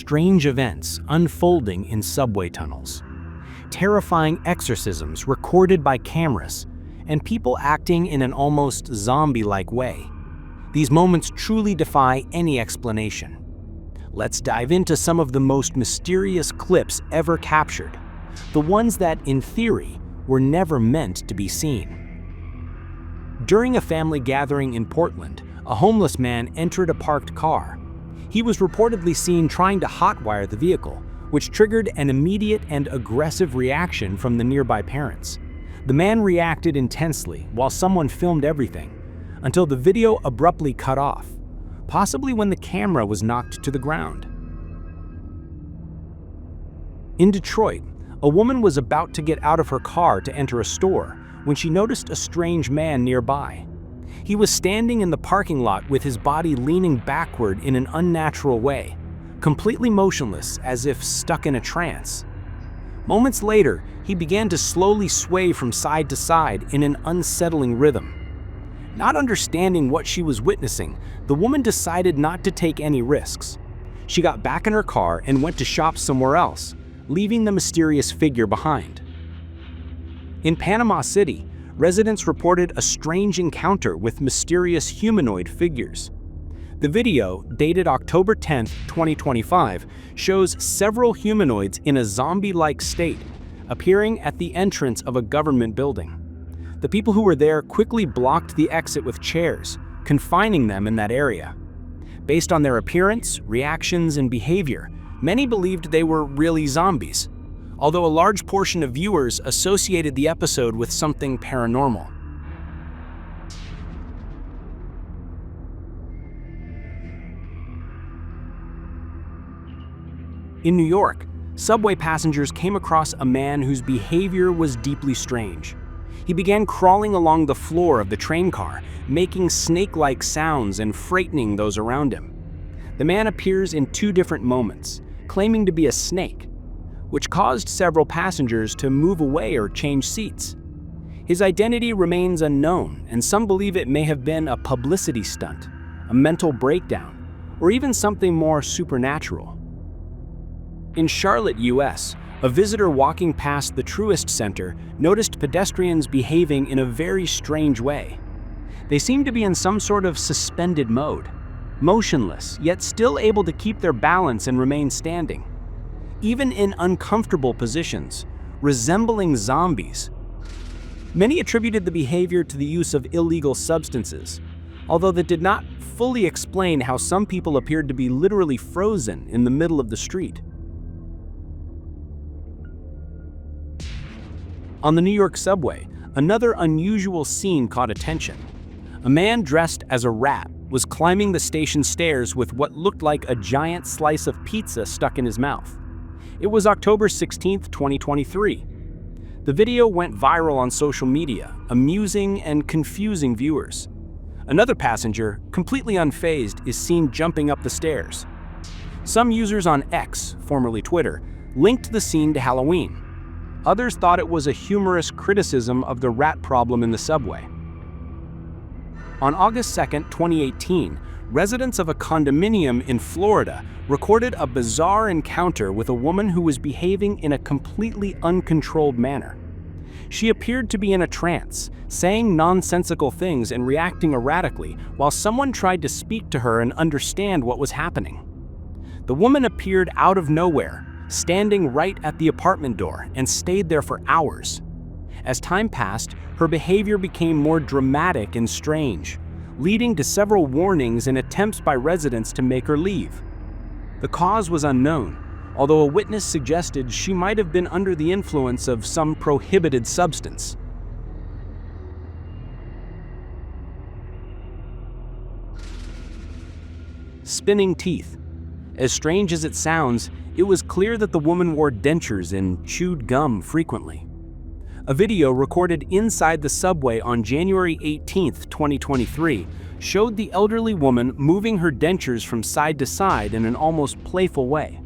strange events unfolding in subway tunnels, terrifying exorcisms recorded by cameras, and people acting in an almost zombie-like way. These moments truly defy any explanation. Let's dive into some of the most mysterious clips ever captured, the ones that, in theory, were never meant to be seen. During a family gathering in Portland, a homeless man entered a parked car. He was reportedly seen trying to hotwire the vehicle, which triggered an immediate and aggressive reaction from the nearby parents. The man reacted intensely while someone filmed everything, until the video abruptly cut off, possibly when the camera was knocked to the ground. In Detroit, a woman was about to get out of her car to enter a store when she noticed a strange man nearby. He was standing in the parking lot with his body leaning backward in an unnatural way, completely motionless as if stuck in a trance. Moments later, he began to slowly sway from side to side in an unsettling rhythm. Not understanding what she was witnessing, the woman decided not to take any risks. She got back in her car and went to shop somewhere else, leaving the mysterious figure behind. In Panama City, residents reported a strange encounter with mysterious humanoid figures. The video, dated October 10, 2025, shows several humanoids in a zombie-like state, appearing at the entrance of a government building. The people who were there quickly blocked the exit with chairs, confining them in that area. Based on their appearance, reactions, and behavior, many believed they were really zombies, although a large portion of viewers associated the episode with something paranormal. In New York, subway passengers came across a man whose behavior was deeply strange. He began crawling along the floor of the train car, making snake-like sounds and frightening those around him. The man appears in two different moments, claiming to be a snake, which caused several passengers to move away or change seats. His identity remains unknown, and some believe it may have been a publicity stunt, a mental breakdown, or even something more supernatural. In Charlotte, US, a visitor walking past the Truist Center noticed pedestrians behaving in a very strange way. They seemed to be in some sort of suspended mode, motionless, yet still able to keep their balance and remain standing. Even in uncomfortable positions, resembling zombies. Many attributed the behavior to the use of illegal substances, although that did not fully explain how some people appeared to be literally frozen in the middle of the street. On the New York subway, another unusual scene caught attention. A man dressed as a rat was climbing the station stairs with what looked like a giant slice of pizza stuck in his mouth. It was October 16, 2023. The video went viral on social media, amusing and confusing viewers. Another passenger, completely unfazed, is seen jumping up the stairs. Some users on X, formerly Twitter, linked the scene to Halloween. Others thought it was a humorous criticism of the rat problem in the subway. On August 2, 2018, residents of a condominium in Florida recorded a bizarre encounter with a woman who was behaving in a completely uncontrolled manner. She appeared to be in a trance, saying nonsensical things and reacting erratically while someone tried to speak to her and understand what was happening. The woman appeared out of nowhere, standing right at the apartment door, and stayed there for hours. As time passed, her behavior became more dramatic and strange, leading to several warnings and attempts by residents to make her leave. The cause was unknown, although a witness suggested she might have been under the influence of some prohibited substance. Spinning teeth. As strange as it sounds, it was clear that the woman wore dentures and chewed gum frequently. A video recorded inside the subway on January 18, 2023, showed the elderly woman moving her dentures from side to side in an almost playful way.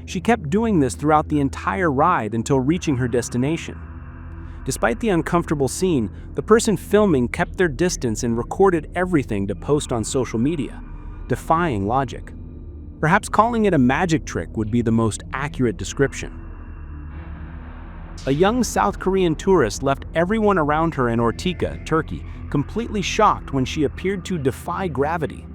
She kept doing this throughout the entire ride until reaching her destination. Despite the uncomfortable scene, the person filming kept their distance and recorded everything to post on social media, defying logic. Perhaps calling it a magic trick would be the most accurate description. A young South Korean tourist left everyone around her in Ortika, Turkey, completely shocked when she appeared to defy gravity.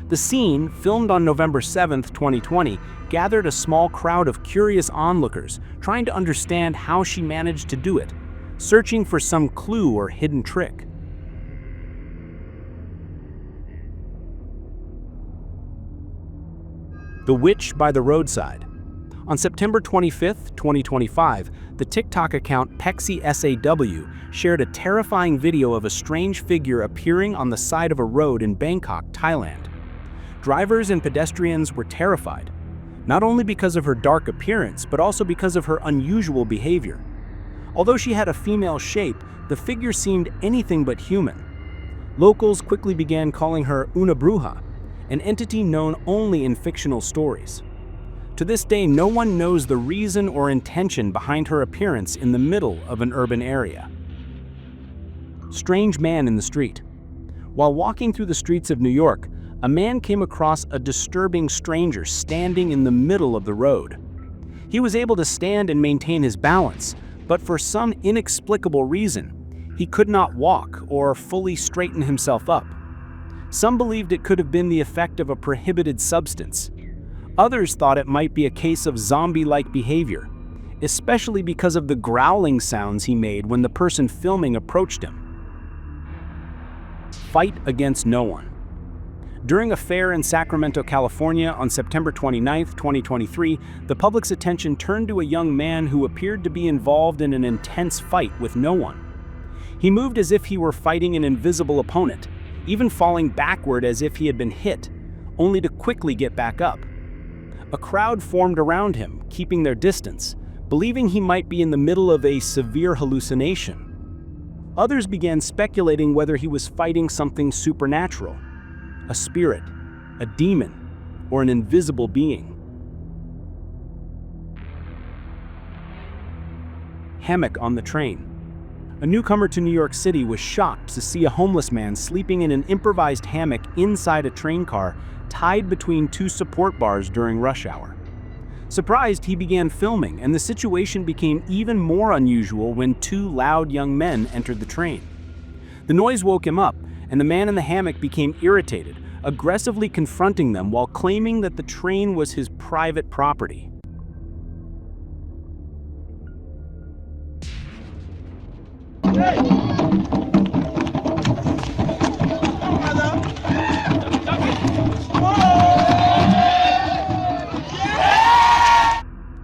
The scene, filmed on November 7, 2020, gathered a small crowd of curious onlookers trying to understand how she managed to do it, searching for some clue or hidden trick. The Witch by the Roadside. On September 25, 2025, the TikTok account PexySAW shared a terrifying video of a strange figure appearing on the side of a road in Bangkok, Thailand. Drivers and pedestrians were terrified, not only because of her dark appearance, but also because of her unusual behavior. Although she had a female shape, the figure seemed anything but human. Locals quickly began calling her una bruja, an entity known only in fictional stories. To this day, no one knows the reason or intention behind her appearance in the middle of an urban area. Strange man in the street. While walking through the streets of New York, a man came across a disturbing stranger standing in the middle of the road. He was able to stand and maintain his balance, but for some inexplicable reason, he could not walk or fully straighten himself up. Some believed it could have been the effect of a prohibited substance. Others thought it might be a case of zombie-like behavior, especially because of the growling sounds he made when the person filming approached him. Fight against no one. During a fair in Sacramento, California on September 29, 2023, the public's attention turned to a young man who appeared to be involved in an intense fight with no one. He moved as if he were fighting an invisible opponent, even falling backward as if he had been hit, only to quickly get back up. A crowd formed around him, keeping their distance, believing he might be in the middle of a severe hallucination. Others began speculating whether he was fighting something supernatural, a spirit, a demon, or an invisible being. Hammock on the train. A newcomer to New York City was shocked to see a homeless man sleeping in an improvised hammock inside a train car tied between two support bars during rush hour. Surprised, he began filming, and the situation became even more unusual when two loud young men entered the train. The noise woke him up, and the man in the hammock became irritated, aggressively confronting them while claiming that the train was his private property.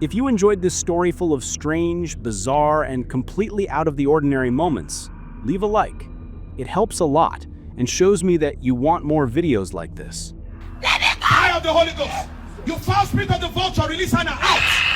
If you enjoyed this story full of strange, bizarre, and completely out of the ordinary moments, leave a like. It helps a lot and shows me that you want more videos like this. I am the Holy Ghost. You foul spirit of the vulture, release Hannah out.